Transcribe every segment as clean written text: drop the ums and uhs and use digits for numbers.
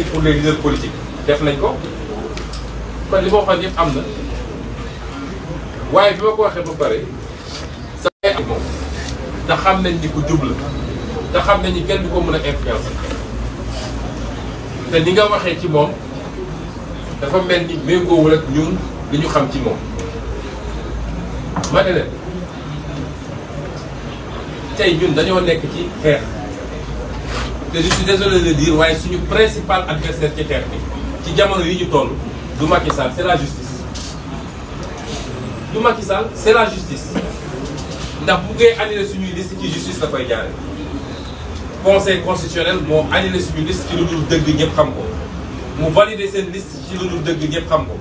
pour les leaders politiques def nañ ko kon li ma waxoon yëpp am na waaye bi ma ko waxee ba pare sa ak moom te xam nañ ni ku jublu te xam nañ ni kenn du ko mën a influencer te ni nga waxee ci moom dafa mel ni méngoowul ak ñun li ñu xam ci moom. ma ne leen tey ñun dañoo nekk ci xeex te je suis désolé de dire waaye suñu principal adversaire ci xeex bi ci jamono yi ñu toll du Macky Sall c'est la justice. du Macky Sall c'est la justice ndax bu ngay annulé suñuy liste ci justice la koy jaare conseil constitutionnel moo annulé suñu liste ci lu dul dëgg ñëpp xam ko mu validé seen liste ci lu dul dëgg ñëpp xam ko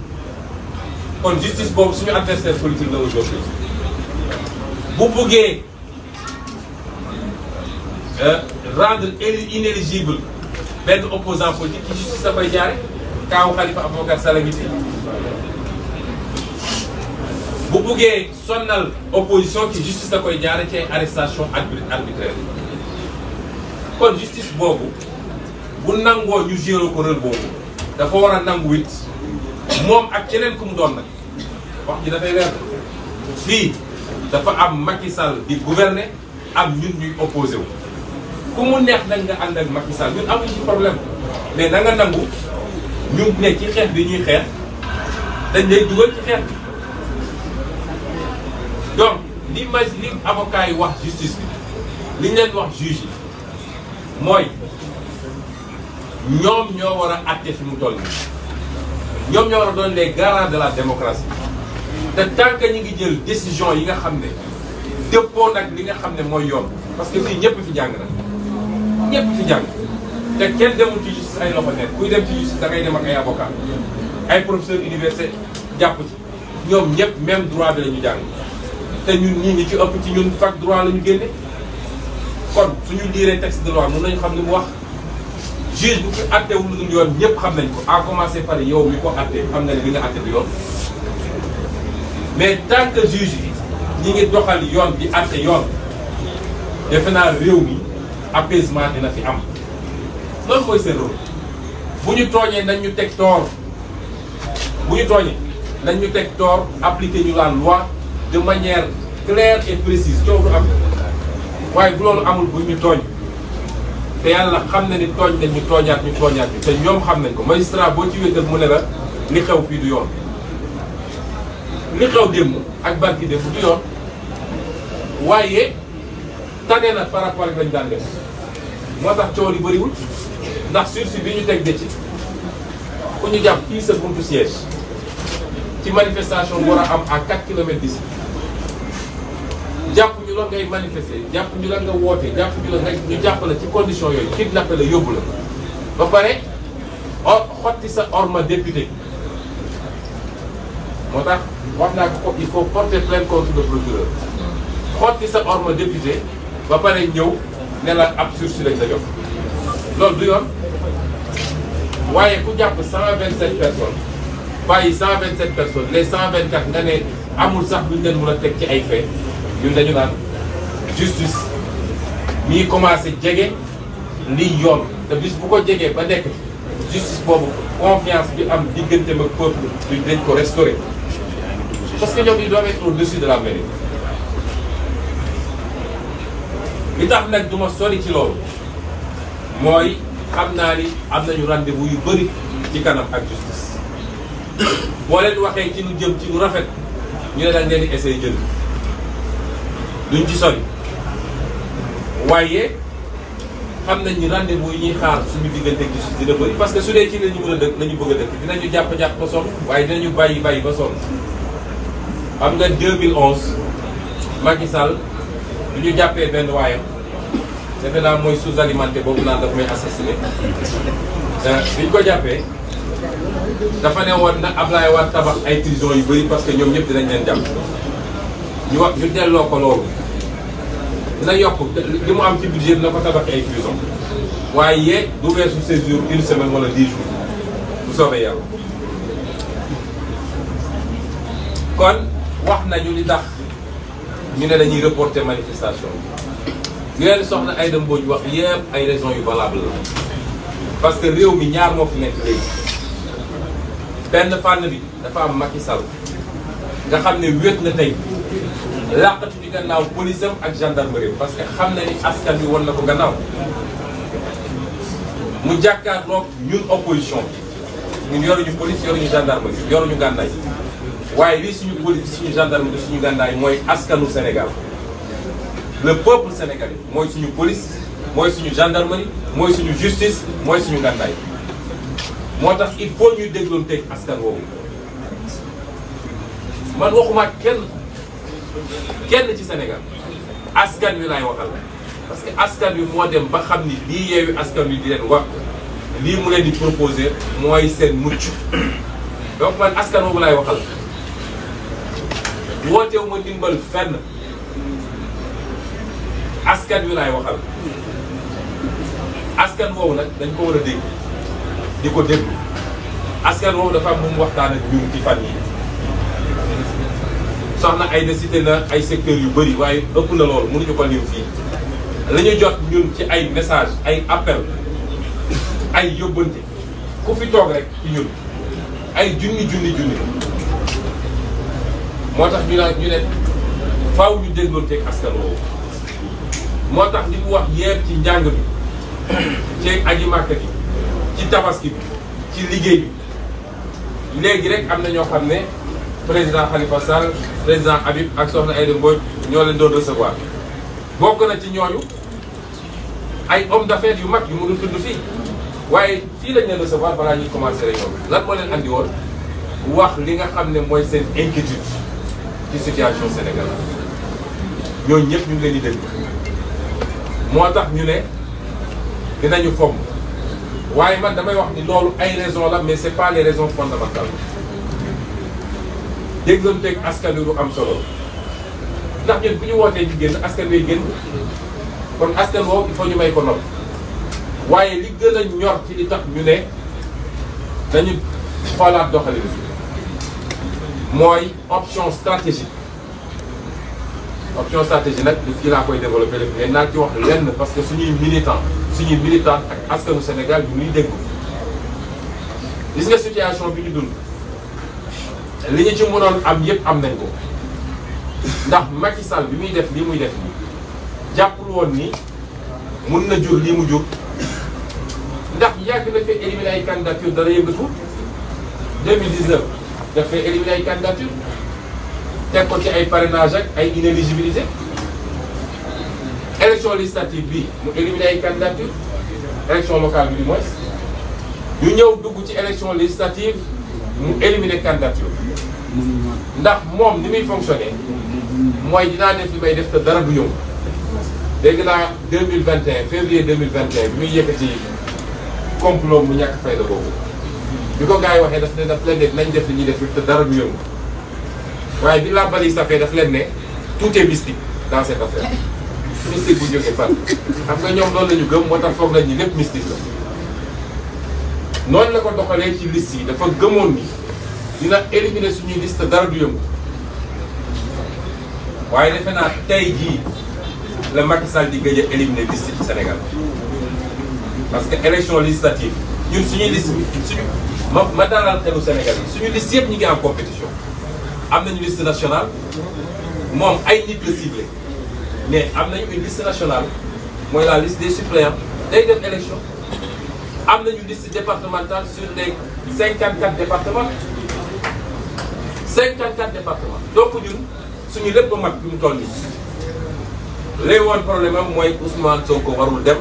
kon justice boobu suñu adversaire politique la aujourd'hui bu buggee rendre inéligible benn opposant politique ci justice la koy jaare kaawu Khalifa Ababacar Sall ngi fi bu buggee sonnal opposition ci justice la koy jaare ci ay arrestation arbitraire kon justice boobu bu nangoo ñu gérer ko rôle boobu dafa war a nangu it moom ak keneen ku mu doon nag wax ji dafay leer fii dafa am Macky Sall di gouverner am ñun ñuy opposé wu ku mu neex nag nga ànd ak Macky Sall ñun amuñu ci problème mais na nga nangu ñu ne ci xeex bi ñuy xeex dañ lay dugal ci xeex bi donc li avocat yi wax justice bi li ñu leen wax juge yi mooy ñoom ñoo war a àtte fi mu toll nii ñoom ñoo war a doon les garants de la démocratie te tant que ñu ngi jël décision yi nga xam ne dëppoo nag li nga xam ne mooy yoon parce que fii ñëpp fi jàng na ñëpp fi jàng te kenn demul ci justice ay loxo nekk kuy dem ci justice da ngay dem ak ay avocat ay professeur université jàpp ci ñoom ñëpp même droit bi la ñu jàng te ñun ñi ci ëpp ci ñun fac droit la ñu génne kon suñu liiree texte de loi mën nañu xam ni mu wax juge bu fi àttewul lu dul yoon ñëpp xam nañ ko à commencer par yow mi ko àtte xam nga ne li nga àtte du yoon mais tant que juge yi ñi ngi doxal yoon di àtte yoon defe naa réew mi apaisement dina fi am loolu mooy seen rôle bu ñu tooñee nañ ñu teg tort bu ñu tooñee nañ ñu teg tort appliquer ñu la loi de manière claire et précise coow du am waaye bu loolu amul bu ñu tooñ te yàlla xam na ni tooñ nañ ñu tooñaat ñu te ñoom xam nañ ko magistrat boo ci wéetal mu ne la li xew fii du yoon li xew démb ak barki démb du yoon waaye tane na par rapport ak lañ daan def moo tax coow li bëriwul ndax sursis bi ñu teg de ci ku ñu jàpp fii sa buntu siège ci manifestation bu war a am à 4 kilomètres d'ici jàpp ñu la ngay manifester jàpp ñu la nga woote jàpp ñu la nga ñu jàpp la ci condition yooyu kidnappé la yóbbu la ba pare xotti sa orma député moo tax wax naa ko il faut porter plainte contre le procureur xotti sa orma député ba pare ñëw ne la ab sursis lañ la jox loolu du yoon waaye ku jàpp 127 personnes bàyyi 127 personnes les 124 nga ne amul sax luñ leen mën a teg ci ay faits ñun dañu naan justice mi ngi commencé jege liy yoon te bis bu ko jegee ba nekk justice boobu confiance bi am digganteem ak peuple bi dañ ko restaurer parce que ñoom ils doivent être au-dessus de la mêlée. li tax nag du ma sori ci loolu mooy xam naa ni am nañu rendez-vous yu bëri ci kanam ak justice boo leen waxee ci lu jëm ci lu rafet ñu ne dañ leen di essayer jël duñ ci sori waaye xam nañ ni rendez-vous yi ñuy xaar suñu diggante ak justice dina bëri parce que su dee ci la ñu mën a dëkk la ñu bëgg a dëkk dinañu jàpp ba sonn waaye dinañu bàyyi ba sonn xam nga 2011 Macky Sall bu ñu jàppee benn waayam defe naa mooy sous-alimenté boobu naan daf may assassiné bi ñu ko jàppee dafa ne woon na Ablaye Wade tabax ay prison yu bëri parce que ñoom ñëpp dinañ leen jàpp ñu delloo ko loolu dina yokk li mu am ci budget dina ko tabax ay prison waaye du weesu séjour une semaine wala 10 jours bu soobee yàlla kon wax nañu li tax ñu ne dañuy reporter manifestation bi li leen soxna Aïda Mbodj wax yëpp ay raisons yu valable la parce que réew mi ñaar moo fi nekk léegi benn fànn bi dafa am Macky Sall nga xam ne wéet na tey làqatu ci gannaaw police am ak gendarmerie parce que xam na ni askan wi won na ko gannaaw mu jàkkaarloog ñun opposition bi ñun yoruñu police yoruñu gendarmerie yoruñu gànnaay waaye lii suñu police suñu gendarmerie suñu gànnaay mooy askanu Sénégal le peuple sénégalais mooy suñu police mooy suñu gendarmerie mooy suñu justice mooy suñu gànnaay moo tax il faut ñuy dégloon teg askan woowu man waxuma kenn ci Sénégal askan wi laay waxal parce que askan wi moo dem ba xam ni lii Yewwi Askan Wi di leen wax lii mu leen di proposer mooy seen mucc donc man askan woowu laay waxal wootewu ma ndimbal fenn askan wi laay waxal askan woowu nag dañ ko war a dégg di ko déglu askan woowu dafa am lu mu waxtaan ak ñun ci fan yi soxna ay cité na ay secteurs yu bëri waaye ëpp na loolu mënuñu ko lim fii la ñu jot ñun ci ay message ay appel ay yóbbante ku fi toog rek ci ñun ay junni moo tax ñu ne faaw ñu dégloon teeg askan woowu moo tax li mu wax yeer ci njàng bi ci aji màkka bi ci tabaski bi ci liggéey bi léegi rek am na ñoo xam ne président Khalifa Sall président Habib ak soxna Aïda Mbodj ñoo leen doon recevoir bokk na ci ñooñu ay hommes d'affaires yu mag yu mënul tudd fii waaye fii lañ leen recevoir balaa ñuy commencé réunion bi lan moo leen andi woon wax li nga xam ne mooy seen inquiétude ci situation Sénégal ñooñu ñëpp ñu ngi leen di dégg moo tax ñu ne dinañu fomm waaye man damay wax ni loolu ay raisons la mais c'est pas les raisons fondamentales dégganteeg askan wi lu am solo ndax ñun bu ñu wootee ñu génn askan wi génn kon askan woowu il faut ñu may ko nopp waaye li gën a ñor ci li tax ñu ne dañu xoolaat doxalin mooy option stratégique nag du fii laa koy développé lépp mais naa ci wax lenn parce que suñuy militant ak askanu Sénégal yu ñuy dégg gis nga situation bi ñu dund li ñu ci mënoon am yépp am nañ ko ndax Macky Sall bi muy def lii muy def nii jàppul woon ni mun na jur lii mu jur ndax yàgg na fee éliminer ay candidature dara yëngatu 2019 daf fee éliminer ay candidature teg ko ci ay parrainage ak ay inéligibilité élection législative bi mu éliminer ay candidature élection locale bi du moins ñu ñëw dugg ci élection législative mu éliminer candidature ndax moom ni muy fonctionner mooy dinaa def li may def te dara du ñëw dégg naa 2021 février 2021 bi muy yëkkati complot mu ñàkk fayda boobu bi ko gars yi waxee daf leen ne nañ def li ñuy def te dara du yëngu waaye bi la bali safee daf leen ne tout est mystique dans cette affaire mystique bu jógee fan xam nga ñoom loolu la ñu gëm moo tax foog nañ ni lépp mystique la noonu la ko doxalee ci liste yi dafa gëmoon ni dina éliminer suñuy liste te dara du yëngu waaye defe naa tey jii la Macky Sall di gëj a éliminer liste ci Sénégal parce que élection législative ñun suñuy liste suñu ma dalal xelu Sénégal yi suñu liste yëpp ñu ngi en compétition am nañu liste nationale moom ay nit la ciblé mais am nañu une liste nationale mooy la liste des suppléants day def élection am nañu liste départementale sur les 54 départements 54 départements donc ñun suñu lépp ba mat bi mu toll nii lay woon problème am mooy Ousmane Sonko warul dem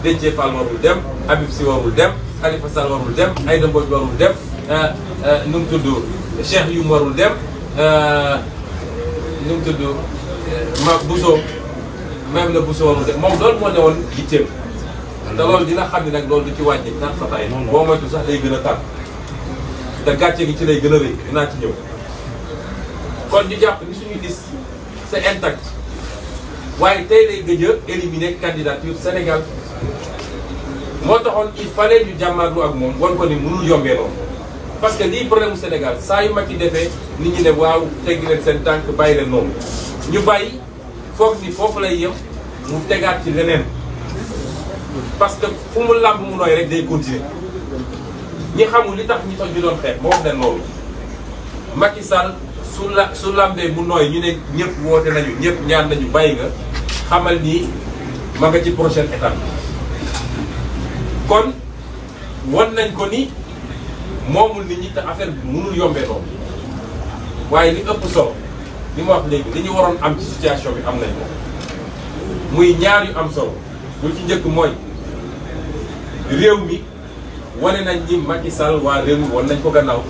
Déthié Fall warul dem Habib Sy warul dem Khalifa Sall warul dem Aïda Mbodj warul dem nu mu tudd Cheikh Youm warul dem nu mu tudd ma Bousso même la Bousso warul dem moom loolu moo ne woon yitteem te loolu dina xam ne nag loolu du ci wàññi tar fataay boo moytu sax lay gën a tar te gàcce gi ci lay gën a rëy dinaa ci ñëw kon ñu jàpp ni suñuy liste c'est intact waaye tey lay gëj a éliminer candidature Sénégal moo taxoon il fallait ñu jàmmaarlu ak moom wan ko ni mënul yombee noonu parce que lii problème mu Sénégal saa yu Macky defee nit ñi ne waaw teggi leen seen tànk bàyyi leen noonu ñu bàyyi foog ni foofu lay yem mu tegaat ci leneen parce que fu mu làmb mu nooy rek day continuer ñi xamul li tax ñi tax ñu doon xeex moo wax leen loolu Macky Sall su làmbee mu nooy ñu ne ñëpp woote nañu ñëpp ñaan nañu bàyyi nga xamal ni ma nga ci prochaine étape kon wan nañ ko ni moomul nit ñi te affaire bi mënul yombee noonu waaye li ëpp solo li ma wax léegi li ñu waroon am ci situation bi am nañ ko muy ñaar yu am solo lu ci njëkk mooy réew mi wane nañ ni Macky Sall waa réew mi wan nañ ko gannaaw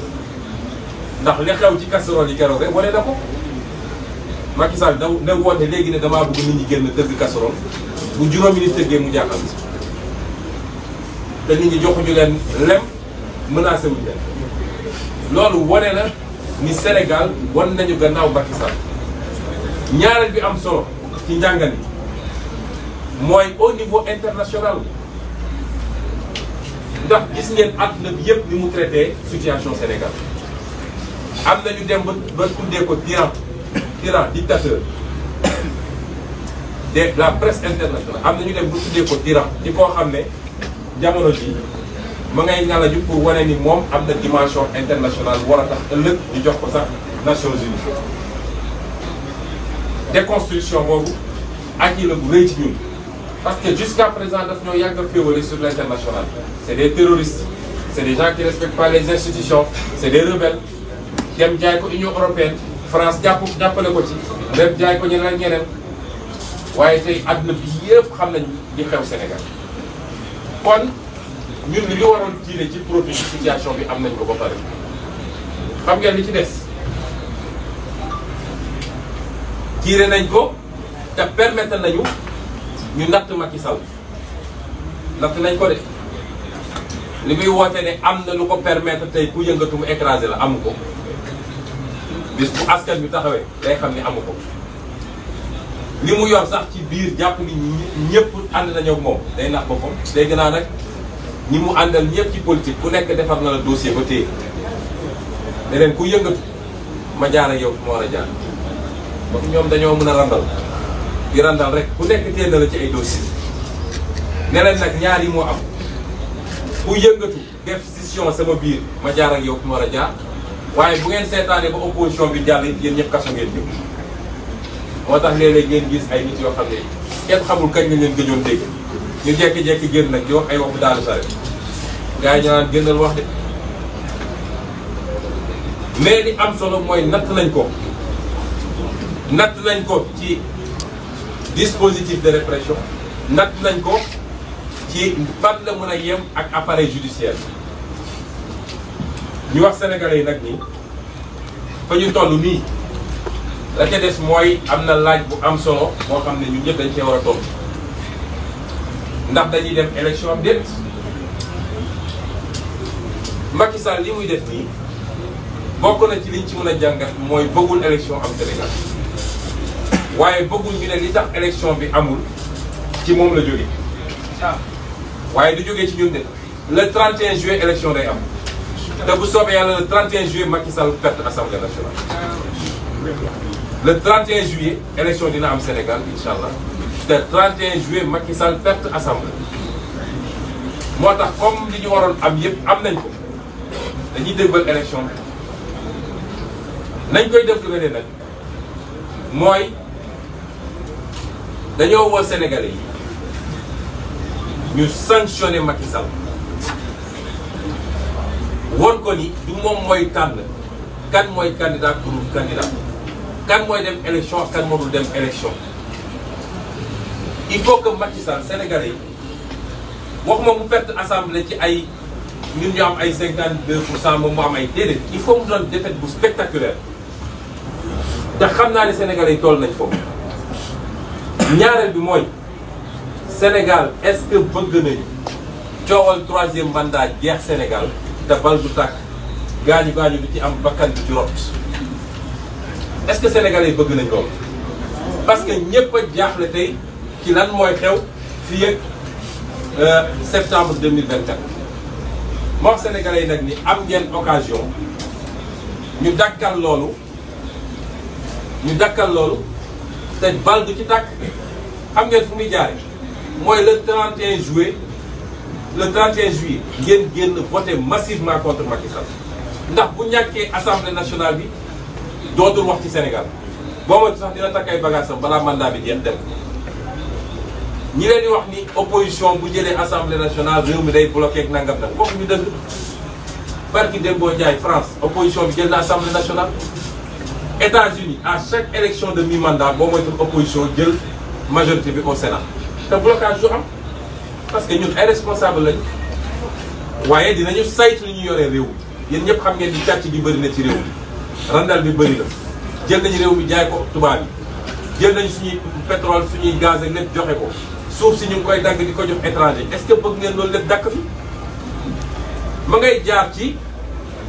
ndax li xew ci casserole yi keroog rek wane na ko Macky Sall da woote léegi ne damaa bëgg nit ñi génn tëgg casserole bu juróomi nit tëggee mu jaaxal te nit ñi joxuñu leen lem menacé wuñ leen loolu wane na ni Sénégal wan nañu gannaaw Macky Sall ñaareel bi am solo ci njàngan yi mooy au niveau international ndax gis ngeen àdduna bi yëpp ni mu traité situation Sénégal am nañu dem ba tuddee ko tyran dictateur de la presse internationale am nañu dem ba tuddee ko tyran ci koo xam ne jamono ji ma ngay ngalaju pour wane ni moom am na dimension internationale war a tax ëllëg ñu jox ko sax Nations Unies déconstruction boobu ak yi la bu rëy ci ñun parce que jusqu'à présent daf ñoo yàgg a féewale sur l'international c'est des terroristes c'est des gens qui respectent pas les institutions c'est des rebelles dem jaay ko Union européenne France jàppale ko ci dem jaay ko ñeneen ak ñeneen waaye tey àdduna bi yëpp xam nañ di xew Sénégal kon ñun li ñu waroon tiire ci profit situation bi am nañ ko ba pare xam ngeen li ci des tiire nañ ko te permettre nañu ñu natt Macky Sall natt nañ ko de li muy woote ne am na lu ko permettre tey ku yëngatu mu écrasé la amu ko bis bu askan bi taxawee day xam ni amu ko li mu yor sax ci biir jàpp ni ñëpp ànd nañu ak moom day nax boppam day gën a nag ñi mu àndal ñëpp ci politique ku nekk defar na la dossier ba téye ne leen ku yëngatu ma jaar ak yow fi ma war a jaar ba ñoom dañoo mën a randal di randal rek ku nekk téye na la ci ay dossier ne leen nag ñaar yi moo am ku yëngatu def décision sama biir ma jaar ak yow fi ma war a jaar waaye bu ngeen seetaanee ba opposition bi jàll it yéen ñëpp kaso ngeen jëm moo tax léeg-léeg ngeen gis ay nit yoo xam ne kenn xamul kañ lañ leen gëjoon dégg ñu jekki-jekki génn nag di wax ay waxu daanu sare gars yi ñu naan génnal wax de mais li am solo mooy natt nañ ko ci dispositif de répression natt nañ ko ci fan la mën a yem ak appareil judiciaire ñu wax sénégalais yi nag nii fa ñu toll nii la ca des mooy am na laaj bu am solo moo xam ne ñun ñëpp dañ cee war a toog ndax dañuy dem élection am déet Macky Sall li muy def nii bokk na ci liñ ci mën a jàngat mooy bëggul élection am Sénégal waaye bëggul ñu ne li tax élection bi amul ci moom la jóge waaye du jógee ci ñun de le 31 juillet élection day am te bu soobee yàlla le 31 juillet Macky Sall perte assemblée nationale le 31 juillet élection dina am Sénégal incha allah te 31 juillet Macky Sall perte assemblée moo tax comme li ñu waroon am yëpp am nañ ko dañuy déggal élection bi nañ koy déglu nag mooy dañoo woo Sénégalais yi ñu sanctionné Macky Sall woon ko ni du moom mooy tànn kan mooy candidat pour candidat kan mooy dem élection ak kan moo dul dem élection il faut que Macky Sall Sénégalais yi waxuma mu perte assemblée ci ay ñun ñu am ay 52% moom mu am ay déedéet il faut mu doon défaite bu spectaculaire te xam naa ne Sénégalais yi toll nañ foofu ñaareel bi mooy Sénégal est-ce que bëgg nañu coowal 3e mandat jeex Sénégal te bal du tàkk gaañu du ci am bakkan du ci rot est-ce que Sénégalais yi bëgg nañ loolu parce que ñëpp a jaaxle tey ci lan mooy xew fii ak septembre 2024 moo wax Sénégalais yi nag ni am ngeen occasion ñu dakkal loolu te bal du ci tàkk xam ngeen fu muy jaare mooy le 31 juillet ngeen génn voté massivement contre Macky Sall ndax bu ñàkkee assemblée nationale bi dootul wax ci Sénégal boo ma sax dina takk ay bagages am balaa mandat bi jeex dem. ñi leen di wax ni opposition bu jëlee assemblée nationale réew mi day bloqué ak nangam nag waxuñu dëgg. barki Dembo Ndiaye France opposition bi jël na assemblée nationale. États-Unis à chaque élection de mi-mandat boo moytul opposition jël majorité bi au Sénat te blocage du am parce que ñun ay responsable lañu waaye dinañu saytu li ñu yoree réew mi yéen ñëpp xam ngeen ni càcc bi bëri na ci réew mi randal bi bëri na jël nañu réew mi jaay ko tubaab yi jël nañu suñuy pétrole suñuy gaz ak lépp joxe ko suuf si ñu ngi koy dagg di ko jox étranger est-ce que bëgg ngeen loolu lépp dakk fi ma ngay jaar ci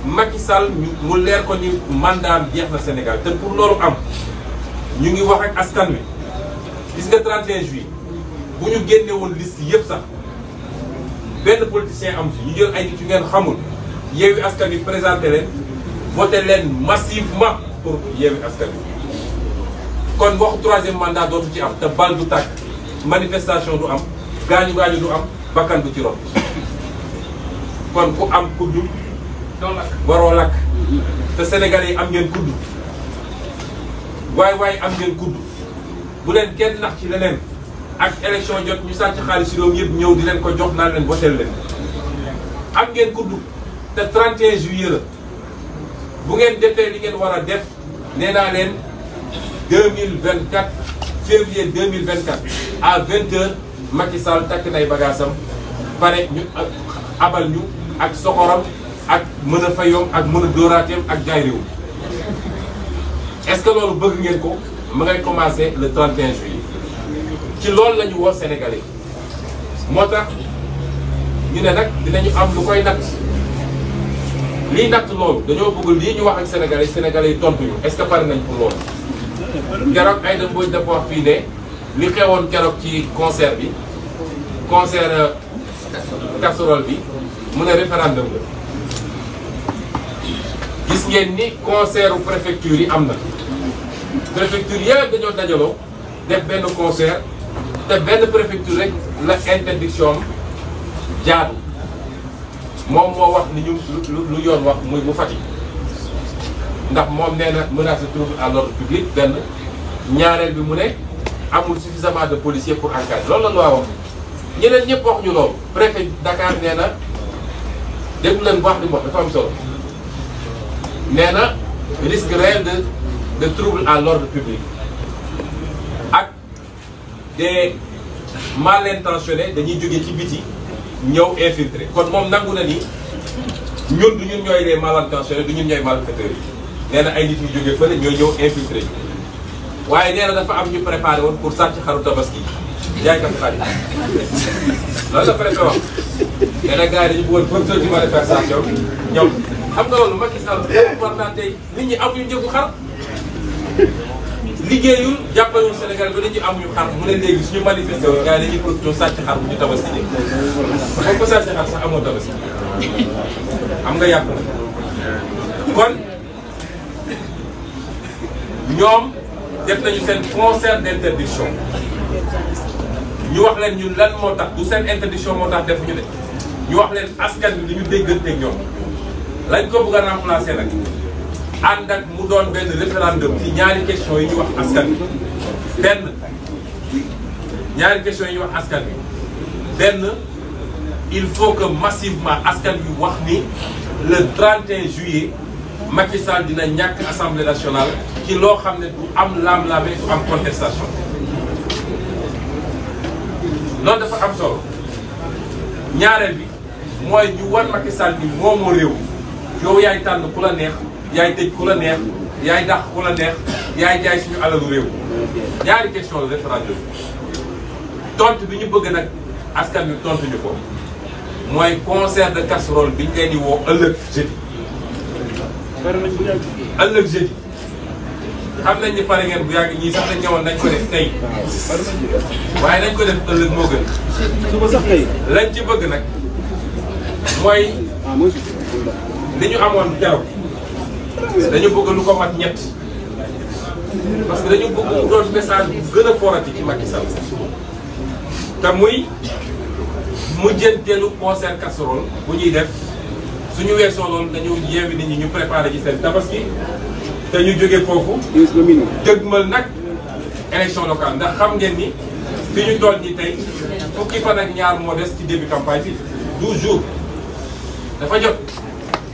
Macky Sall mu leer ko ni mandat jeex na Sénégal te pour loolu am ñu ngi wax ak askan wi gis nga 31 juillet bu ñu génne woon liste yëpp sax benn politicien am fi ñu jël ay nit yu ngeen xamul Yewwi Askan Wi présenté leen voté leen massivement pour Yewwi Askan Wi kon waxu troisième mandat dootu ci am te bal du tàkk manifestation du am gaañu du am bakkan du ci rot kon ku am kuddu waroo lakk te Sénégalais yi am ngeen kuddu waaye am ngeen kuddu bu leen kenn nax ci leneen ak élection jot ñu sàcc xaalis réew yëpp ñëw di leen ko jox naan leen votel leen am ngeen kuddu te 31 juillet la bu ngeen defee li ngeen war a def nee naa leen 2024 février 2024 à 20h Macky Sall takk nay bagaasam pare ñu abal ñu ak soxoram ak mën a fayoom ak mën a dóoraateem ak jaay réew est-ce que loolu bëgg ngeen ko ma ngay commencer le 31 juillet ci loolu la ñu woo Sénégalais moo tax ñu ne nag dinañu am lu koy natt lii natt loolu dañoo bëgg lii ñu wax ak Sénégalais yi tontu ñu est-ce que pare nañ pour loolu. keroog Aïda Mbodj dafa wax fii ne li xewoon keroog ci concert bi concert casserole bi mu ne référendum la. gis ngeen ni concert u préfecture yi am na préfecture yëpp dañoo dajaloo def benn concert te benn préfecture rek la interdiction am jaadu moom moo wax ni ñu lu yoon wax muy bu Fatick ndax moom nee na menace de trouble à l'ordre public benn ñaareel bi mu ne amul suffisamment de policiers pour encadrer loolu la loi wax ñeneen ñëpp wax ñu loolu préfet Dakar nee na déglu leen bu wax li mu wax dafa am solo nee na risque réel de trouble à l'ordre public ak des mal intentionnés dañuy jóge ci biti ñëw infiltrer kon moom nangu na ni ñun du ñun ñooy les mal intentionnés du ñun ñooy malfaiteurs yi nee na ay nit yu jógee fële ñooy ñëw infiltrer ñu waaye nee na dafa am ñu préparé woon pour sàcc xaru tabaski jaaykat xar yi loolu la préfet wax nee na gars yi dañu bëggoon profiter ci manifestation ñoom xam nga loolu Macky Sall war naa tey nit ñi amuñu njëgu xar liggéeyul jàppalewul Sénégal ba nit ñi amuñu xar mu ne léegi suñu manifesté woon gars yi dañuy profité sàcc xar bu ñu tabaski ji comme ko sàcc xar sax amoo tabaski xam nga yàpp na kon ñoom def nañu seen concert d'interdiction ñu wax leen ñun lan moo tax du seen interdiction moo tax defuñu de ñu wax leen askan bi li ñu dégganteeg ñoom lañ ko bëgg a remplacer nag ànd ak mu doon benn référendum ci ñaari question yi ñu wax askan bi benn ñaari question yi ñu wax askan bi benn il faut que massivement askan bi wax ni le 31 juillet Macky Sall dina ñàkk assemblée nationale ci loo xam ne du am laam-laame du am contestation loolu dafa am solo ñaareel bi mooy ñu war Macky Sall ni moomoo réew yow yaay tànn ku la neex yaay tëj ku la neex yaay dàq ku la neex yaay jaay suñu alalu réew ñaari question la référendum tontu bi ñu bëgg nag askan wi tontu ñu ko mooy concert de casserole bi ñu leen di woo ëllëg jeudi ëllëg jeudi xam nañ ni pare ngeen bu yàgg ñii sax dañ ñëwoon nañ ko def tey waaye nañ ko def ëllëg moo gën suba sax tey lañ ci bëgg nag mooy li ñu amoon keroog dañu bëgg lu ko mat ñett parce que dañu bëgg mu doon message bu gën a forati ci Macky Sall te muy mujjanteelu concert casserole bu ñuy def suñu weesoo loolu dañu yeewi nit ñi ñu préparé ci seen tabaski te ñu jóge foofu dëgmal nag élection locale ndax xam ngeen ni fi ñu toll nii tey fukki fan ak ñaar moo des ci début campagne bi 12 jours dafa jot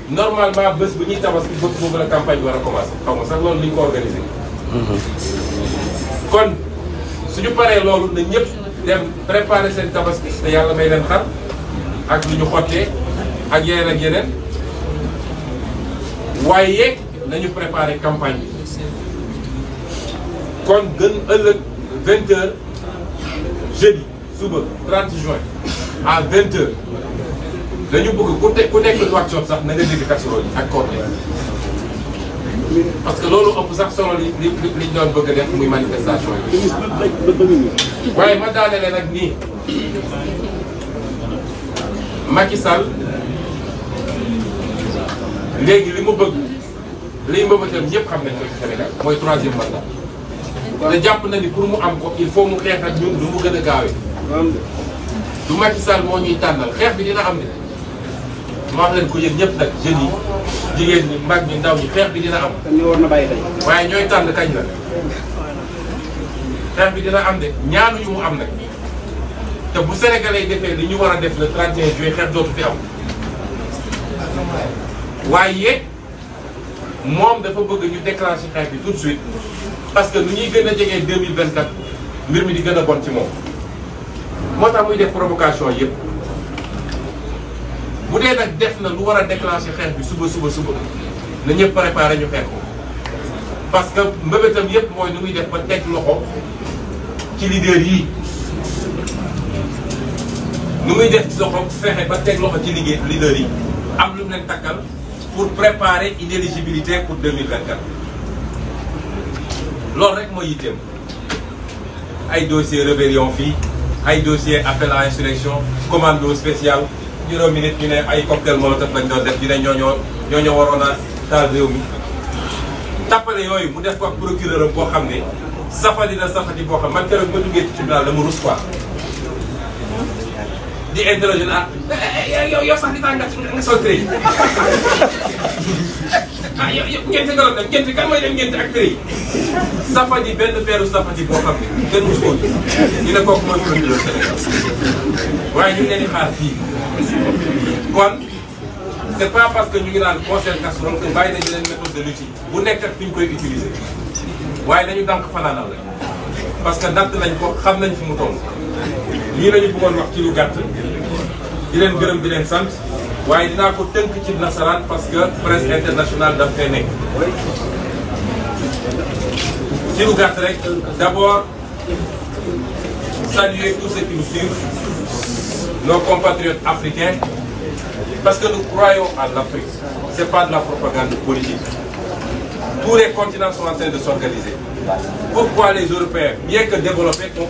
normalement bés bu ñuy tabaski bés boobu la campagne bi war a commencé xaw ma sax loolu ni ñu ko organisé. kon suñu paree loolu na ñëpp dem préparer seen tabaski te yàlla may leen xar ak lu ñu xottee ak yeneen ak yeneen waaye nañu préparer campagne bi kon gën ëllëg 20h jeudi suba 30 juin à 20h dañu bëgg ku nekk workshop sax na nga dégg casserole yi ak cornet parce que loolu ëpp sax solo li ñu doon bëgg a def muy manifestation yi. waaye ma daanele nag nii Macky Sall léegi li mu bëgg liy mbëbëtam ñëpp xam nañ ko ci Sénégal mooy 3e mandat. te jàpp na ni pour mu am ko il faut mu xeex ak ñun lu mu gën a gaawee. du Macky Sall moo ñuy tànnal xeex bi dina am de ma wax leen ko yéen ñëpp nag jeunes yi jigéen ñi mag ñi ndaw ñi xeex bi dina am. waaye ñooy tànn kañ la xeex bi dina am de ñaanuñu mu am nag te bu Sénégalais yi defee li ñu war a def le 31 juillet xeex dootu fi am waaye moom dafa bëgg ñu déclencher xeex bi tout de suite parce que nu ñuy gën a jegee 2024 mbir mi di gën a bon ci moom moo tax muy def provocation yëpp bu dee nag def na lu war a déclencher xeex bi suba na ñëpp préparé ñu xeex ko parce que mbébétam yëpp mooy nu muy def ba teg loxo ci leader yi nu muy def ci loxo fexe ba teg loxo ci leader yi am lu mu leen takkal pour préparer inéligibilité pour 2024 loolu rek mooy yitteem ay dossier rébellion fii ay dossier appel à insurrection commando spécial juróomi nit ñu ne ay cocktail molotov lañ doon def ñu ne ñoo waroon a taal réew mi tappale yooyu mu def ko ak procureur am boo xam ne safadi na safadi boo xam man keroog ma duggee ci tribunal dama rus quoi di interroger yow sax di tax nga sol trait yow ngente nga doon dem ngente kan mooy dem ngente ak trait safadi benn peeru safadi boo xam ne kenn mus koo ñu ne kooku mooy procureur Sénégal waaye ñu ngi leen di xaar fii kon c'est pas parce que ñu ngi naan concert casserole que bàyyi nañu leen méthode de lutte bu nekk ak fi ñu koy utiliser waaye nañu dànk fanaanal rek parce que natt nañ ko xam nañ fi mu toll lii la ñu bëggoon wax ci lu gàtt di leen gërëm di leen sant waaye dinaa ko tënk ci nasaraan parce que presse internationale daf fee nekk ci lu gàtt rek d'abord saluer tous ceux qui nous suivent nos compatriotes africains parce que nous croyons en l'Afrique c'est pas de la propagande politique tous les continents sont en train de s'organiser. Pourquoi les Européens, bien que développés, ont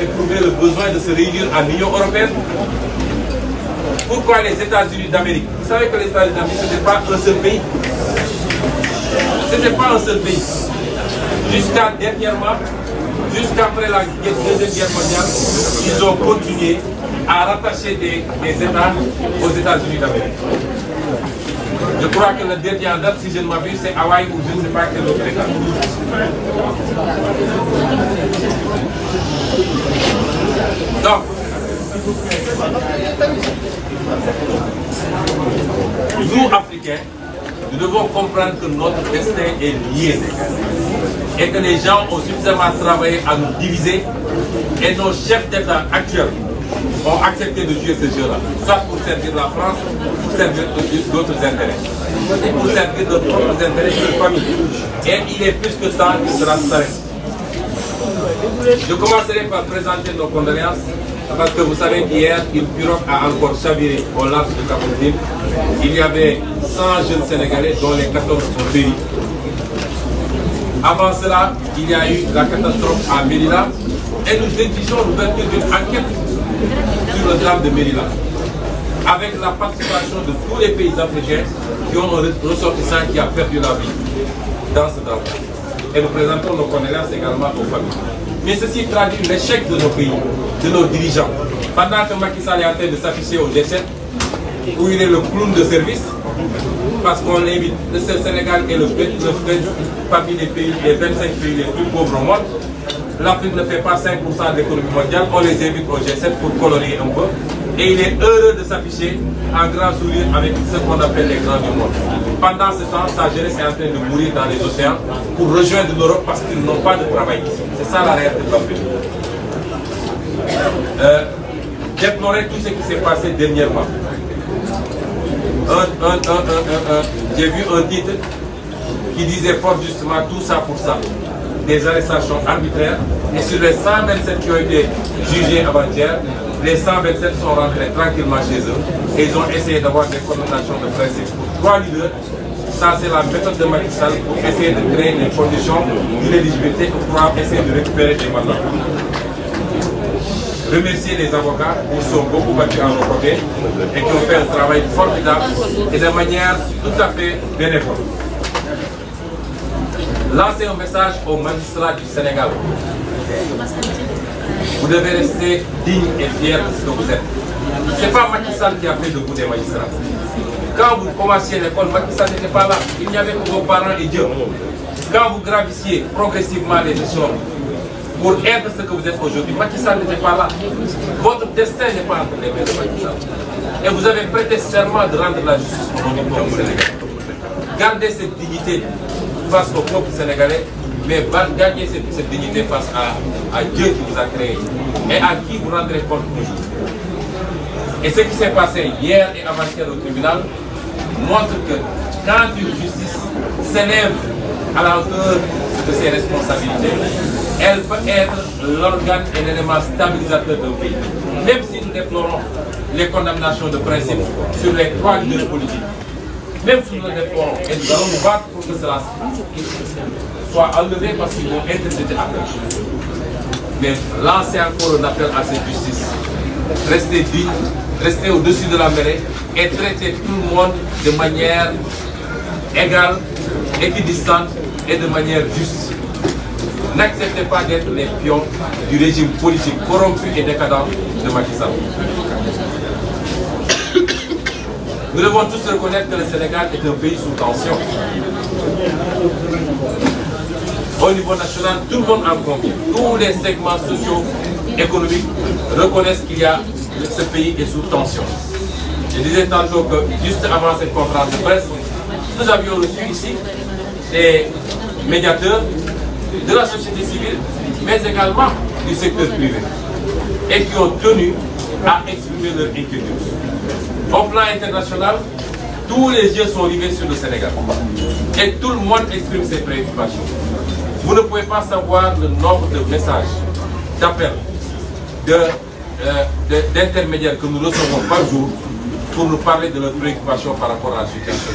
éprouvé le besoin de se réunir en Union européenne? Pourquoi les États-Unis d'Amérique? Vous savez que les États-Unis d'Amérique, ce n'était pas un seul pays. Ce n'était pas un seul pays. Jusqu'à dernièrement, jusqu'après la Deuxième Guerre mondiale, ils ont continué à rattacher des États aux États-Unis d'Amérique. Je crois que le dernier en date, si je ne m'abuse, c'est Hawaï ou je ne sais pas quel autre État. Donc, nous, Africains, nous devons comprendre que notre destin est lié et que les gens ont suffisamment travaillé à nous diviser et nos chefs d'État actuels ont accepté de jouer ce jeu-là, soit pour servir la France, pour servir d'autres intérêts, et pour servir de propres intérêts de famille. Et il est plus que temps que cela s'arrête. Je commencerai par présenter nos condoléances, parce que vous savez qu'hier, une pirogue a encore chaviré au large de Cap-Vert. Il y avait 100 jeunes Sénégalais, dont les 14 ont péri. Avant cela, il y a eu la catastrophe à Mérida, et nous exigeons l'ouverture d'une enquête sur le drame de Mérida, avec la participation de tous les pays africains qui ont un ressortissant qui a perdu la vie dans ce drame. Et nous présentons nos condoléances également aux familles. Mais ceci traduit l'échec de nos pays, de nos dirigeants. Pendant que Macky Sall est en train de s'afficher au G7, où il est le clown de service, parce qu'on l'invite, le Sénégal est le parmi les pays, les 25 pays les plus pauvres au monde. L'Afrique ne fait pas 5% de l'économie mondiale, on les invite au G7 pour colorier un peu. Et il est heureux de s'afficher en grand sourire avec ce qu'on appelle les grands du monde. Pendant ce temps, sa jeunesse est en train de mourir dans les océans pour rejoindre l'Europe parce qu'ils n'ont pas de travail ici. C'est ça la réalité de l'Afrique. Déplorer tout ce qui s'est passé dernièrement. J'ai vu un titre qui disait fort justement tout ça pour ça. Des arrestations arbitraires. Et sur les 127 qui ont été jugés avant-hier, les 127 sont rentrés tranquillement chez eux. Et ils ont essayé d'avoir des condamnations de principe pour 3 leaders. Ça, c'est la méthode de Macky Sall pour essayer de créer des conditions d'inéligibilité pour essayer de récupérer des mandats. Remercier les avocats qui sont beaucoup battus à nos côtés et qui ont fait un travail formidable et de manière tout à fait bénévole. Lancer un message aux magistrats du Sénégal. Vous devez rester digne et fier de ce que vous êtes. Ce n'est pas Macky Sall qui a fait de vous des magistrats. Quand vous commenciez l'école, Macky Sall n'était pas là. Il n'y avait que vos parents et Dieu. Quand vous gravissiez progressivement les échelons pour être ce que vous êtes aujourd'hui, Macky Sall n'était pas là. Votre destin n'est pas entre les mains de Macky Sall. Et vous avez prêté serment de rendre la justice au nom du peuple sénégalais. Gardez cette dignité face au peuple sénégalais, mais gagnez cette dignité face à Dieu qui vous a créé et à qui vous rendrez compte toujours. Et ce qui s'est passé hier et avant-hier au tribunal montre que quand une justice s'élève à la hauteur de ses responsabilités, elle peut être l'organe et l'élément stabilisateur d'un pays. Même si nous déplorons les condamnations de principe sur les 3 leaders politiques, même si nous le déplorons et nous allons nous battre pour que cela soit enlevé parce qu'ils vont interpréter après. Mais lancer encore un appel à cette justice. Restez digne, restez au-dessus de la mêlée et traitez tout le monde de manière égale, équidistante et de manière juste. N'acceptez pas d'être les pions du régime politique corrompu et décadent de Macky Sall. Nous devons tous reconnaître que le Sénégal est un pays sous tension. Au niveau national, tout le monde en convient. Tous les segments sociaux, économiques reconnaissent qu'il y a ce pays est sous tension. Je disais tantôt que juste avant cette conférence de presse, nous avions reçu ici des médiateurs de la société civile, mais également du secteur privé, et qui ont tenu à exprimer leur inquiétude. Au plan international, tous les yeux sont rivés sur le Sénégal. Et tout le monde exprime ses préoccupations. Vous ne pouvez pas savoir le nombre de messages, d'appels, d'intermédiaires que nous recevons par jour pour nous parler de leurs préoccupations par rapport à la situation.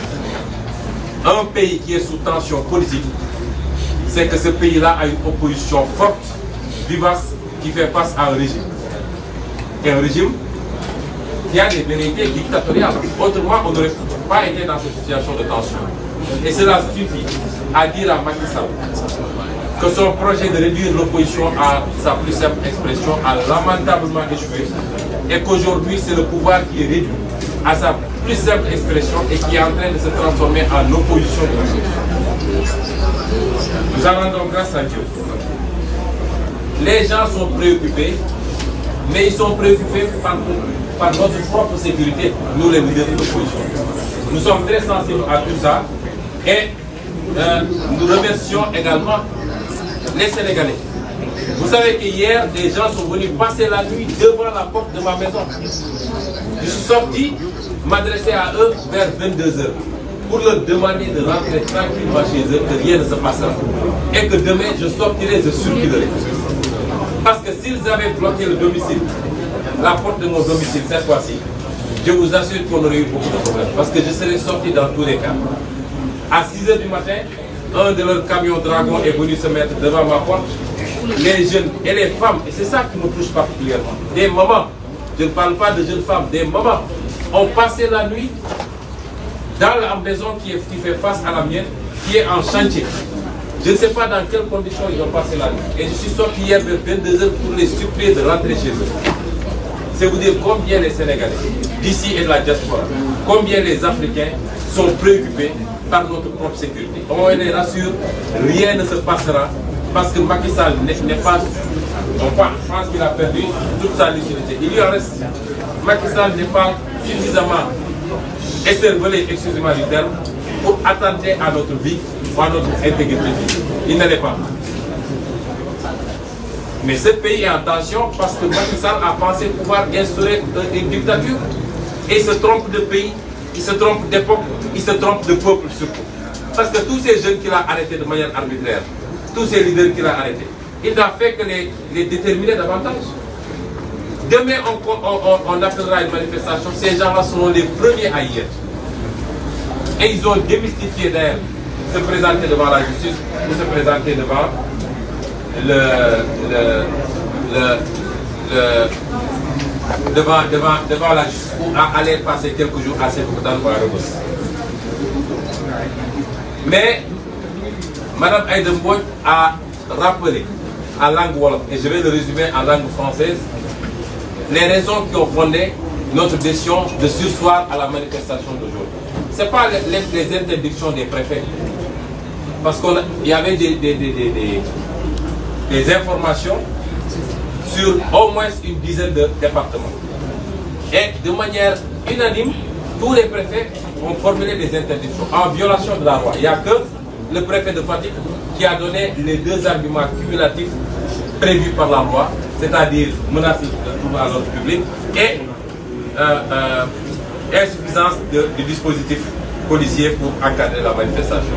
Un pays qui est sous tension politique, c'est que ce pays-là a une opposition forte, vivace, qui fait face à un régime. Et un régime qui a des velléités dictatoriales. Autrement, on n'aurait pas été dans cette situation de tension. Et cela suffit à dire à Macky Sall que son projet de réduire l'opposition à sa plus simple expression a lamentablement échoué et qu'aujourd'hui c'est le pouvoir qui est réduit à sa plus simple expression et qui est en train de se transformer en opposition. Nous en rendons grâce à Dieu. Les gens sont préoccupés, mais ils sont préoccupés par notre propre sécurité, nous les leaders de l'opposition. Nous sommes très sensibles à tout ça et nous remercions également les Sénégalais. Vous savez qu'hier, des gens sont venus passer la nuit devant la porte de ma maison. Je suis sorti, m'adresser à eux vers 22 h pour leur demander de rentrer tranquillement chez eux, que rien ne se passera. Et que demain, je sortirai, je circulerai. Parce que s'ils avaient bloqué le domicile, la porte de mon domicile cette fois-ci, je vous assure qu'on aurait eu beaucoup de problèmes. Parce que je serais sorti dans tous les cas. À 6 h du matin, un de leurs camions Dragon est venu se mettre devant ma porte. Les jeunes et les femmes, et c'est ça qui me touche particulièrement, des mamans, je ne parle pas de jeunes femmes, des mamans ont passé la nuit dans la maison qui fait face à la mienne, qui est en chantier. Je ne sais pas dans quelles conditions ils ont passé la nuit. Et je suis sorti hier vers 22 h pour les supplier de rentrer chez eux. C'est vous dire combien les Sénégalais, d'ici et de la diaspora, combien les Africains sont préoccupés par notre propre sécurité. On les rassure, rien ne se passera parce que Macky Sall n'est pas... On pense qu'il a perdu toute sa lucidité. Il lui en reste. Macky Sall n'est pas suffisamment écervelé, excusez-moi du terme, pour attenter à notre vie ou à notre intégrité physique. Il ne l'est pas. Mais ce pays est en tension parce que Macky Sall a pensé pouvoir instaurer une dictature. Et il se trompe de pays, il se trompe d'époque, il se trompe de peuple surtout. Parce que tous ces jeunes qu'il a arrêtés de manière arbitraire, tous ces leaders qu'il a arrêtés, il n'a fait que les déterminer davantage. Demain, on appellera une manifestation, ces gens-là seront les premiers à y être. Et ils ont démystifié d'ailleurs se présenter devant la justice ou se présenter devant devant la justice ou à aller passer quelques jours à Sébikotane ou à Rebeuss. Mais Mme Aïda Mbodj a rappelé en langue wolof, et je vais le résumer en langue française, les raisons qui ont fondé notre décision de surseoir à la manifestation d'aujourd'hui. Ce n'est pas les interdictions des préfets, parce qu'il y avait des informations sur au moins une dizaine de départements. Et de manière unanime, tous les préfets ont formulé des interdictions en violation de la loi. Il n'y a que le préfet de Fatick qui a donné les deux arguments cumulatifs prévus par la loi, c'est-à-dire menace de trouble à l'ordre public et insuffisance du dispositif policier pour encadrer la manifestation.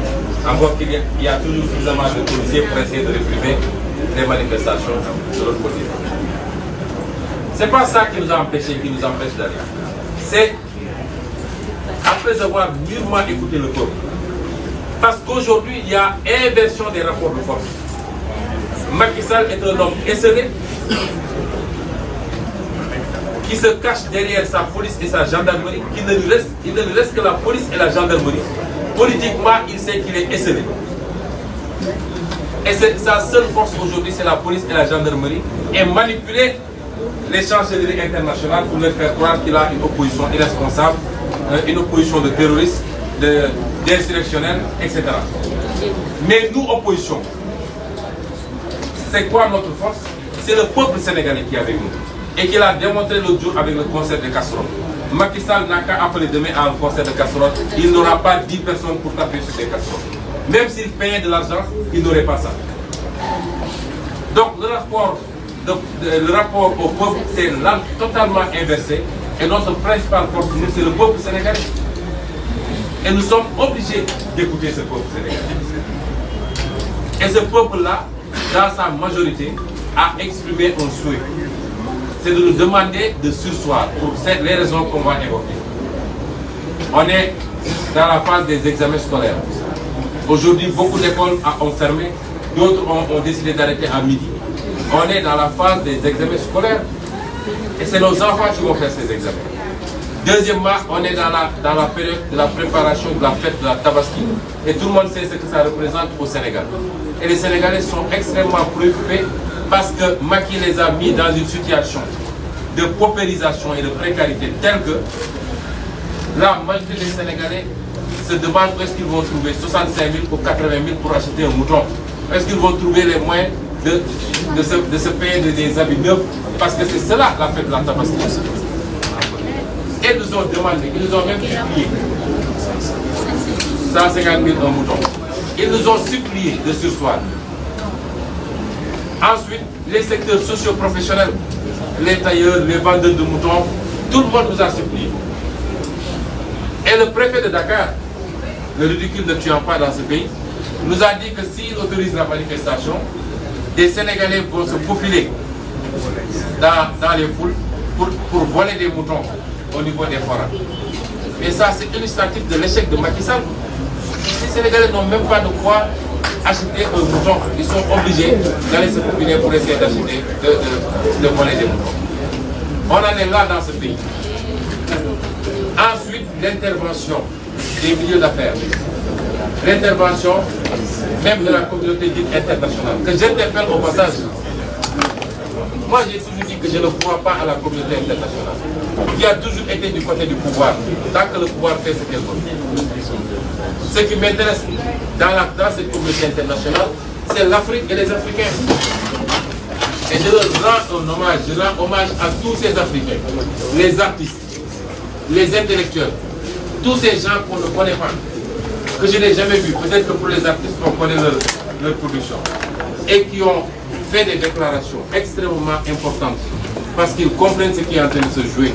Encore qu'il y a toujours suffisamment de policiers pour essayer de réprimer les manifestations de l'autre côté. Ce n'est pas ça qui nous a empêchés, qui nous empêche d'aller. C'est après avoir mûrement écouté le peuple. Parce qu'aujourd'hui, il y a inversion des rapports de force. Macky Sall est un homme esselé qui se cache derrière sa police et sa gendarmerie, il ne lui reste que la police et la gendarmerie. Politiquement, il sait qu'il est esselé. Et sa seule force aujourd'hui, c'est la police et la gendarmerie, et manipuler les chancelleries internationales pour leur faire croire qu'il a une opposition irresponsable, une opposition de terroristes, d'insurrectionnels, etc. Mais nous, opposition, c'est quoi notre force? C'est le peuple sénégalais qui est avec nous. Et qu'il a démontré l'autre jour avec le concert de casserole. Macky Sall n'a qu'à appeler demain à un concert de casserole. Il n'aura pas 10 personnes pour taper sur ces casseroles. Même s'il payait de l'argent, il n'aurait pas ça. Donc le rapport au peuple, c'est totalement inversé. Et notre principale force, c'est le peuple sénégalais. Et nous sommes obligés d'écouter ce peuple sénégalais. Et ce peuple-là, dans sa majorité, a exprimé un souhait. C'est de nous demander de surseoir pour les raisons qu'on va évoquer. On est dans la phase des examens scolaires. Aujourd'hui, beaucoup d'écoles ont fermé, d'autres ont décidé d'arrêter à midi. On est dans la phase des examens scolaires et c'est nos enfants qui vont faire ces examens. Deuxièmement, on est dans la période de la préparation de la fête de la Tabaski et tout le monde sait ce que ça représente au Sénégal. Et les Sénégalais sont extrêmement préoccupés parce que Macky les a mis dans une situation de paupérisation et de précarité telle que la majorité des Sénégalais se demandent où est-ce qu'ils vont trouver 65 000 ou 80 000 pour acheter un mouton. Est-ce qu'ils vont trouver les moyens de se payer des habits neufs? Parce que c'est cela la fête de la Tabaski. Et nous ont demandé, ils nous ont même supplié 150 000 un mouton. Ils nous ont supplié de surseoir. Ensuite, les secteurs socio-professionnels, les tailleurs, les vendeurs de moutons, tout le monde nous a supplié. Et le préfet de Dakar, le ridicule ne tuant pas dans ce pays, nous a dit que s'il autorise la manifestation, des Sénégalais vont se faufiler dans les foules pour voler des moutons au niveau des forêts. Et ça, c'est illustratif de l'échec de Macky Sall. Les Sénégalais n'ont même pas de quoi acheter un mouton. Ils sont obligés d'aller se faufiler pour essayer d'acheter, de voler des moutons. On en est là dans ce pays. Ensuite, l'intervention des milieux d'affaires. l'intervention même de la communauté dite internationale, que j'interpelle au passage. Moi, j'ai toujours dit que je ne crois pas à la communauté internationale, qui a toujours été du côté du pouvoir, tant que le pouvoir fait ce qu'elle veut. Ce qui m'intéresse dans cette communauté internationale, c'est l'Afrique et les Africains. Et je leur rends un hommage, je rends hommage à tous ces Africains, les artistes, les intellectuels, tous ces gens qu'on ne connaît pas, que je n'ai jamais vus. Peut-être que pour les artistes, on connaît leur production. Et qui ont fait des déclarations extrêmement importantes parce qu'ils comprennent ce qui est en train de se jouer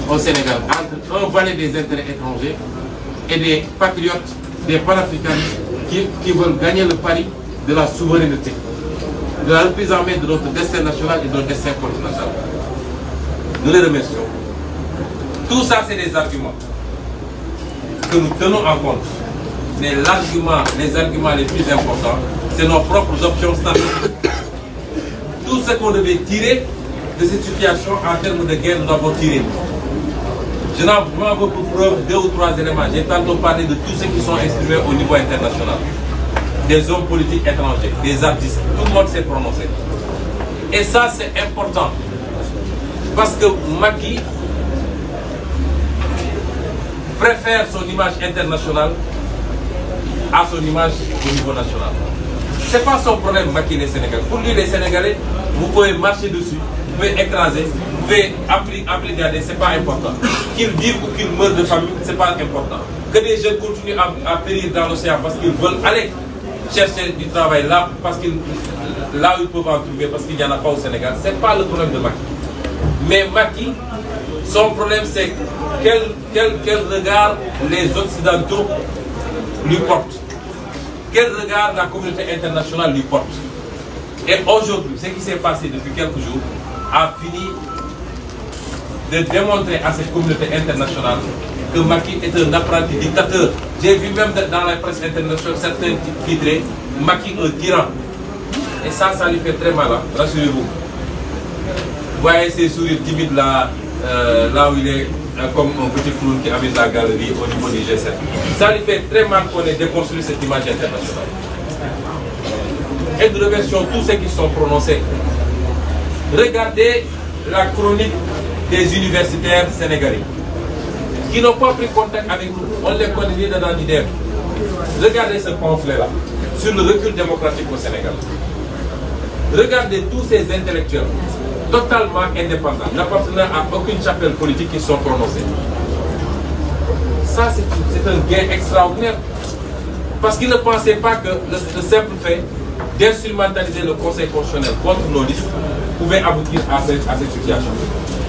au Sénégal entre un valet des intérêts étrangers et des patriotes, des panafricanistes qui veulent gagner le pari de la souveraineté, de la reprise en main de notre destin national et de notre destin continental. Nous les remercions. Tout ça, c'est des arguments que nous tenons en compte. Mais les arguments les plus importants, c'est nos propres options stratégiques. Tout ce qu'on devait tirer de cette situation en termes de guerre, nous l'avons tiré. Je n'en veux pour preuve 2 ou 3 éléments. J'ai tantôt parlé de tous ceux qui sont exprimés au niveau international. Des hommes politiques étrangers, des artistes, tout le monde s'est prononcé. Et ça, c'est important. Parce que Macky préfère son image internationale à son image au niveau national. Ce n'est pas son problème, Macky, les Sénégalais. Pour lui, les Sénégalais, vous pouvez marcher dessus, vous pouvez écraser, vous pouvez appliquer, ce n'est pas important. Qu'ils vivent ou qu'ils meurent de famine, ce n'est pas important. Que des jeunes continuent à périr dans l'océan parce qu'ils veulent aller chercher du travail là, là où ils peuvent en trouver, parce qu'il n'y en a pas au Sénégal. Ce n'est pas le problème de Macky. Mais Macky, son problème, c'est quel regard les Occidentaux lui portent. Quel regard la communauté internationale lui porte. Et aujourd'hui, ce qui s'est passé depuis quelques jours a fini de démontrer à cette communauté internationale que Macky est un apprenti dictateur. J'ai vu même dans la presse internationale certains titrés Macky un tyran. Et ça lui fait très mal, hein, rassurez-vous. Vous voyez ces sourires timides là, là où il est comme un petit clown qui amuse la galerie au niveau du G7. Ça lui fait très mal qu'on ait déconstruit cette image internationale. Et nous remercions tous ceux qui sont prononcés. Regardez la chronique des universitaires sénégalais qui n'ont pas pris contact avec nous. On les connaît ni dedans ni dehors. Regardez ce pamphlet-là sur le recul démocratique au Sénégal. Regardez tous ces intellectuels totalement indépendants, n'appartenant à aucune chapelle politique qui sont prononcés. Ça, c'est un gain extraordinaire. Parce qu'ils ne pensaient pas que le simple fait d'instrumentaliser le Conseil constitutionnel contre nos listes pouvait aboutir à cette situation.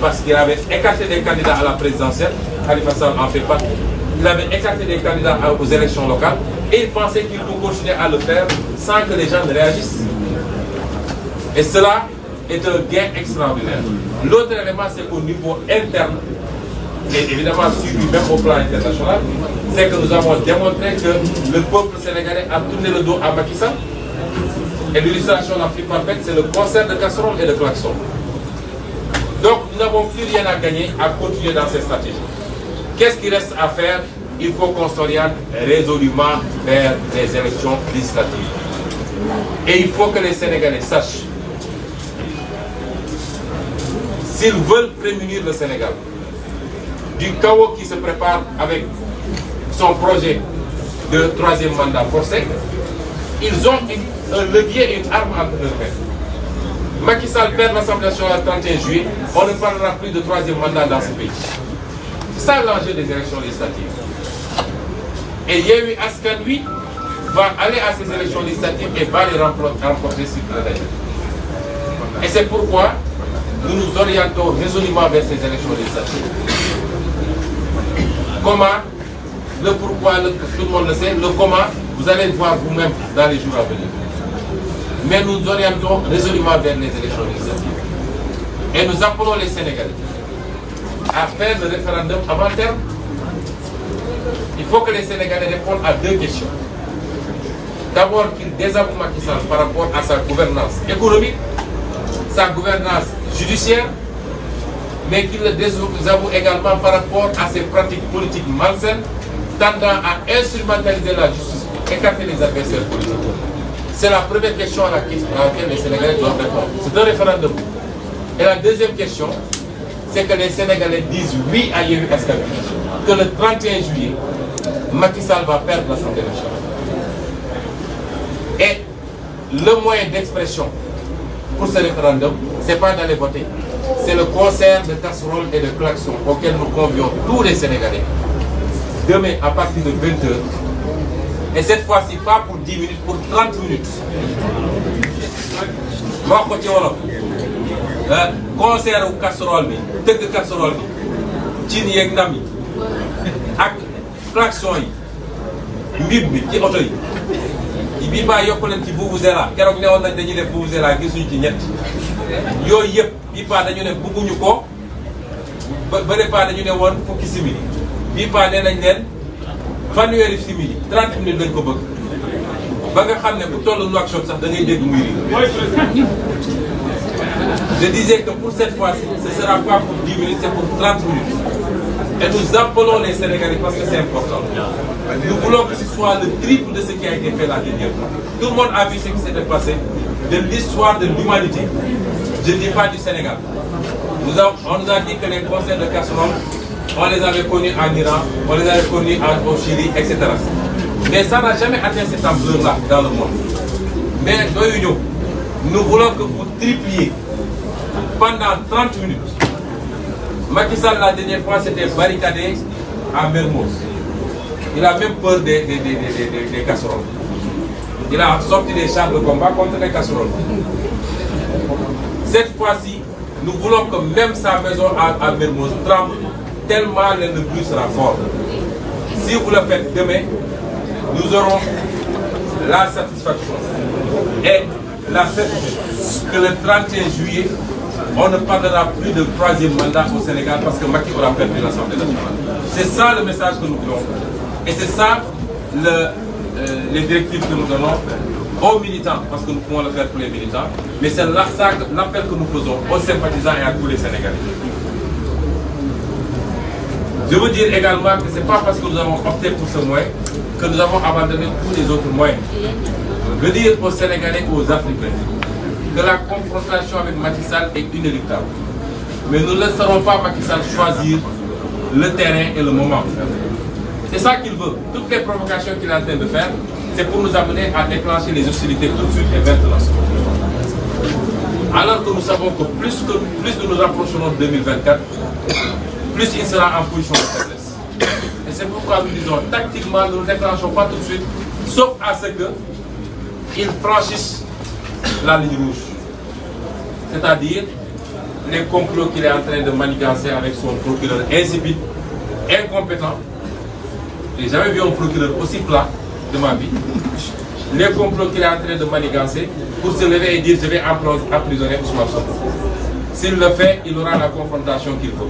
Parce qu'il avait écarté des candidats à la présidentielle, Khalifa Sall en fait partie, il avait écarté des candidats aux élections locales, et il pensait qu'il pouvait continuer à le faire sans que les gens ne réagissent. Et cela est un gain extraordinaire. L'autre élément, c'est qu'au niveau interne, et évidemment suivi même au plan international, c'est que nous avons démontré que le peuple sénégalais a tourné le dos à Macky Sall. Et l'illustration la plus parfaite, c'est le concert de casseroles et de klaxons. Donc nous n'avons plus rien à gagner à continuer dans cette stratégie. Qu'est-ce qu'il reste à faire? Il faut qu'on s'oriente résolument vers les élections législatives. Et il faut que les Sénégalais sachent, s'ils veulent prémunir le Sénégal du chaos qui se prépare avec son projet de 3e mandat forcé, ils ont un levier et une arme entre leurs mains. Macky Sall perd l'Assemblée nationale le 31 juillet, on ne parlera plus de 3e mandat dans ce pays. C'est ça l'enjeu des élections législatives. Et Yewwi Askan Wi va aller à ces élections législatives et va les remporter sur le terrain. Et c'est pourquoi nous nous orientons résolument vers ces élections législatives. Comment? Le pourquoi, tout le monde le sait. Le comment, vous allez le voir vous-même dans les jours à venir. Mais nous nous orientons résolument vers les élections législatives. Et nous appelons les Sénégalais à faire le référendum avant terme. Il faut que les Sénégalais répondent à 2 questions. D'abord, qu'ils désavouent Macky Sall par rapport à sa gouvernance économique, sa gouvernance judiciaire, mais qu'ils le désavouent également par rapport à ses pratiques politiques malsaines tendant à instrumentaliser la justice écarter les adversaires politiques. C'est la première question à laquelle les Sénégalais doivent répondre. C'est un référendum. Et la deuxième question, c'est que les Sénégalais disent oui à Yewwi Askan Wi, que le 31 juillet, Macky Sall va perdre l'Assemblée nationale. Et le moyen d'expression pour ce référendum, ce n'est pas d'aller voter. C'est le concert de casseroles et de klaxons auquel nous convions tous les Sénégalais. Demain, à partir de 20h, et cette fois-ci, pas pour 10 minutes, pour 30 minutes. Ma wax ko ci wolof concert wu casserole bi tëgg casserole bi cin yeeg ndam yi ak klaxon yi mbib bi ci oto yi bii baa yokku leen ci vuvuzela keroog newoon nañ dañuy def vuvuzela gisuñu ci ñett yooyu yëpp bii baa dañu ne bugguñu ko bëre paa dañu ne woon fukki simili bii paa nee nañ leen fanweeri simili 30 minutes lañ ko bëgg ba nga xam ne bu tollu Nouakchott sax da ngay dégg muy ri. Je disais que pour cette fois-ci, ce ne sera pas pour 10 minutes, c'est pour 30 minutes. Et nous appelons les Sénégalais parce que c'est important. Nous voulons que ce soit le triple de ce qui a été fait la dernière fois. Tout le monde a vu ce qui s'était passé de l'histoire de l'humanité. Je ne dis pas du Sénégal. On nous a dit que les concerts de casserole, on les avait connus en Iran, on les avait connus au Chili, etc. Mais ça n'a jamais atteint cette ampleur-là dans le monde. Mais nous voulons que vous tripliez pendant 30 minutes. Macky Sall, la dernière fois, s'était barricadé à Mermoz. Il a même peur des casseroles. Il a sorti des chars de combat contre les casseroles. Cette fois-ci, nous voulons que même sa maison à Mermoz tremble tellement le bruit sera fort. Si vous le faites demain, nous aurons la satisfaction et la certitude que le 31 juillet, on ne parlera plus de troisième mandat au Sénégal parce que Macky aura perdu l'Assemblée nationale. C'est ça le message que nous voulons. Et c'est ça les directives que nous donnons aux militants, parce que nous pouvons le faire pour les militants, mais c'est l'appel que nous faisons aux sympathisants et à tous les Sénégalais. Je veux dire également que ce n'est pas parce que nous avons opté pour ce moyen que nous avons abandonné tous les autres moyens. Je veux dire aux Sénégalais et aux Africains que la confrontation avec Macky Sall est inéluctable. Mais nous ne laisserons pas Macky Sall choisir le terrain et le moment. C'est ça qu'il veut. Toutes les provocations qu'il est en train de faire, c'est pour nous amener à déclencher les hostilités tout de suite et maintenant. Alors que nous savons que plus nous nous rapprocherons de 2024, plus il sera en position de faiblesse. Et c'est pourquoi nous disons, tactiquement, nous ne déclenchons pas tout de suite, sauf à ce qu'ils franchissent la ligne rouge. C'est-à-dire les complots qu'il est en train de manigancer avec son procureur insipide, incompétent. J'ai jamais vu un procureur aussi plat de ma vie. Les complots qu'il est en train de manigancer pour se lever et dire je vais emprisonner Ousmane Sonko. S'il le fait, il aura la confrontation qu'il faut.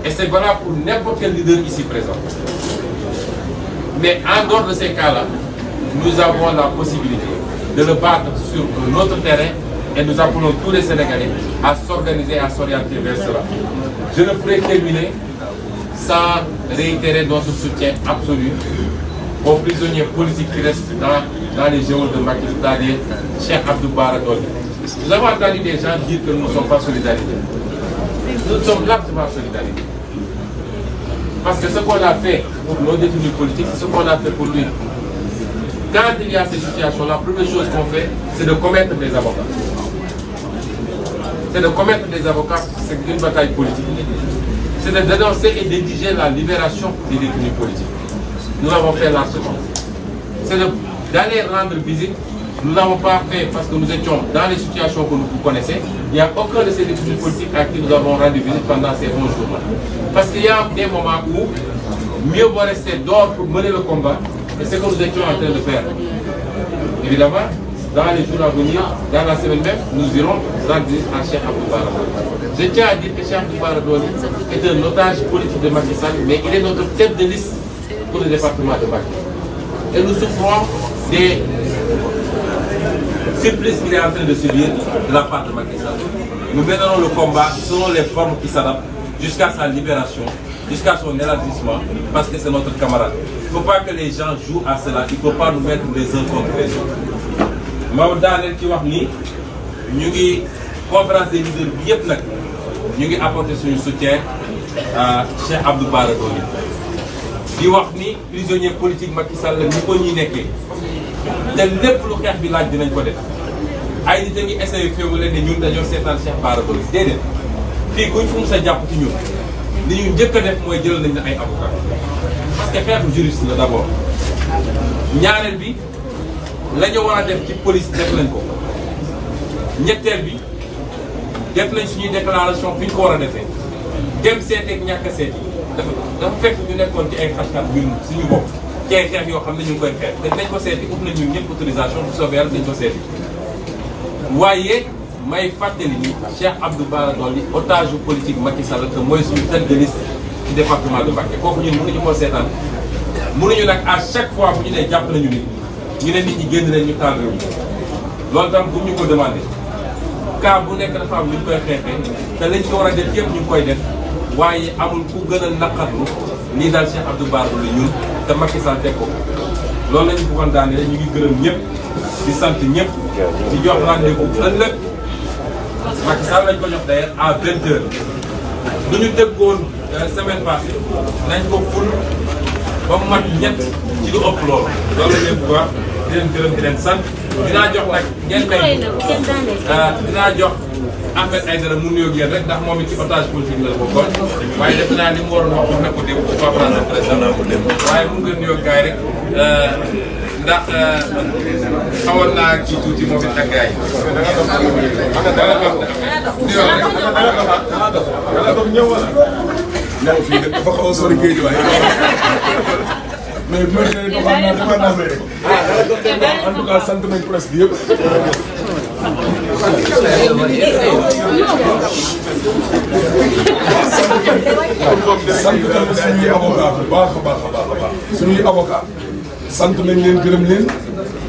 Et c'est valable pour n'importe quel leader ici présent. Mais en dehors de ces cas-là, nous avons la possibilité de le battre sur notre terrain et nous appelons tous les Sénégalais à s'organiser, à s'orienter vers cela. Je ne pourrais terminer sans réitérer notre soutien absolu aux prisonniers politiques qui restent dans les geôles de Macky, c'est-à-dire Cheikh Abdou Bara Dolly. Nous avons entendu des gens dire que nous ne sommes pas solidaires. Nous sommes largement solidaires. Parce que ce qu'on a fait pour nos détenus politiques, c'est ce qu'on a fait pour lui. Quand il y a ces situations, la première chose qu'on fait, c'est de commettre des avocats. C'est de commettre des avocats, c'est une bataille politique. C'est de dénoncer et d'exiger la libération des détenus politiques. Nous l'avons fait largement. C'est d'aller rendre visite. Nous ne l'avons pas fait parce que nous étions dans les situations que vous connaissez. Il n'y a aucun de ces détenus politiques à qui nous avons rendu visite pendant ces 11 jours-là. Parce qu'il y a des moments où mieux vaut rester dehors pour mener le combat. Et c'est ce que nous étions en train de faire. Évidemment, dans les jours à venir, dans la semaine même, nous irons rendre visite à Cheikh Abdou Bara Dolly. Je tiens à dire que Cheikh Abdou Bara Dolly est un otage politique de Macky Sall, mais il est notre tête de liste pour le département de Macky. Et nous souffrons des supplices qu'il est en train de subir de la part de Macky Sall. Nous mènerons le combat selon les formes qui s'adaptent jusqu'à sa libération jusqu'à son élargissement, parce que c'est notre camarade. Il ne faut pas que les gens jouent à cela, il ne faut pas nous mettre les uns contre les autres. Maodo daaneel ci wax ni ñu ngi conférence des leaders bi yëpp nag ñu ngi apporter suñu soutien à Cheikh Abdou Bara Dolly di wax ni prisonnier politique Macky Sall la ni ko ñuy nekkee te lépp lu xeex bi laaj dinañ ko def ay nit a ngi essayé féewu leen ne ñun dañoo seetaan Cheikh Bara Dolly déedéet fii kuñ fu mu sa jàpp ci ñun li ñu njëkk a def mooy jël nañ la ay avocat parce que xeexu juriste la d'abord ñaareel bi la ñu war a def ci police def nañ ko ñetteel bi def nañ suñuy déclaration fi ñu ko war a defee dem seeteeg ñàkk a seet dafa fekk ñu nekkoon ci ay xat-xat ñun suñu bopp ci ay xeex yoo xam ne ñu ngi koy xeex te dinañ ko seeti ut nañ ñun ñëpp autorisation bu soobee yàlla dañ ko seeti waaye may fàttali ni Cheikh Abdou Bara Dolly otage politique Macky Sall que mooy suñu tête de liste ci département de Mbacké kooku ñun mënuñu koo seetaan mënuñu nag à chaque fois bu ñu nee jàpp nañu nit ñu ne nit ñi génn leen ñu taal réew mi loolu tam bu ñu ko demandé cas bu nekk dafa am lu ñu koy xeexee te lañ ko war a def yëpp ñu ngi koy def waaye amul ku gën a naqarlu lii daal Cheikh Abdou Bara Dolly ñun te Macky Sall teg ko loolu la ñu bëggoon daanee ñu ngi gërëm ñëpp di sant ñëpp di jox rendez-vous ëllëg Macky Sall lañ ko jox d'ailleurs à 20h lu ñu déggoon semaine passée nañ ko ful ba mu mat ñett ci lu ëpp loolu la leen bu baax di leen gërëm di leen sant dinaa jox nag ngeen may dinaa jox Ahmed Aïdara mu nuyoo yéen rek ndax moom it ci otage politique la bokkoon waaye def naa li mu waroon wax wax na ko démb conférence de presse naa ko démb waaye mu ngi nuyoo gars yi rek ndax xawoon naa ci tuuti moom it ak gars ñëw fii dafa xaw a sori géej waaye mais bu ma nee doxal naa dafa naa rek en tout cas sant nañ presse bi yëpp. sant tamit suñuy avocat bu baax a baax a baax a baax suñuy avocat sant nañ leen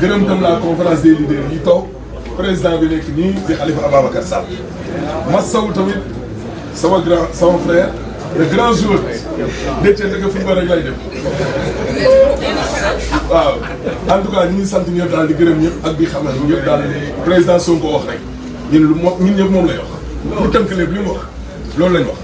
gërëm tam la conférence des leaders yi toog président bi nekk nii di Khalifa Ababacar Sall Massaw tamit sama frère le grand jour Déthié dëgg football rek lay def waaw en tout cas ñu ngi sant ñëpp daal di gërëm ñëpp ak di xamal ñëpp daal président Sonko wax rek ñun ñëpp moom lay wax pour tënk lépp li mu wax loolu lañ wax.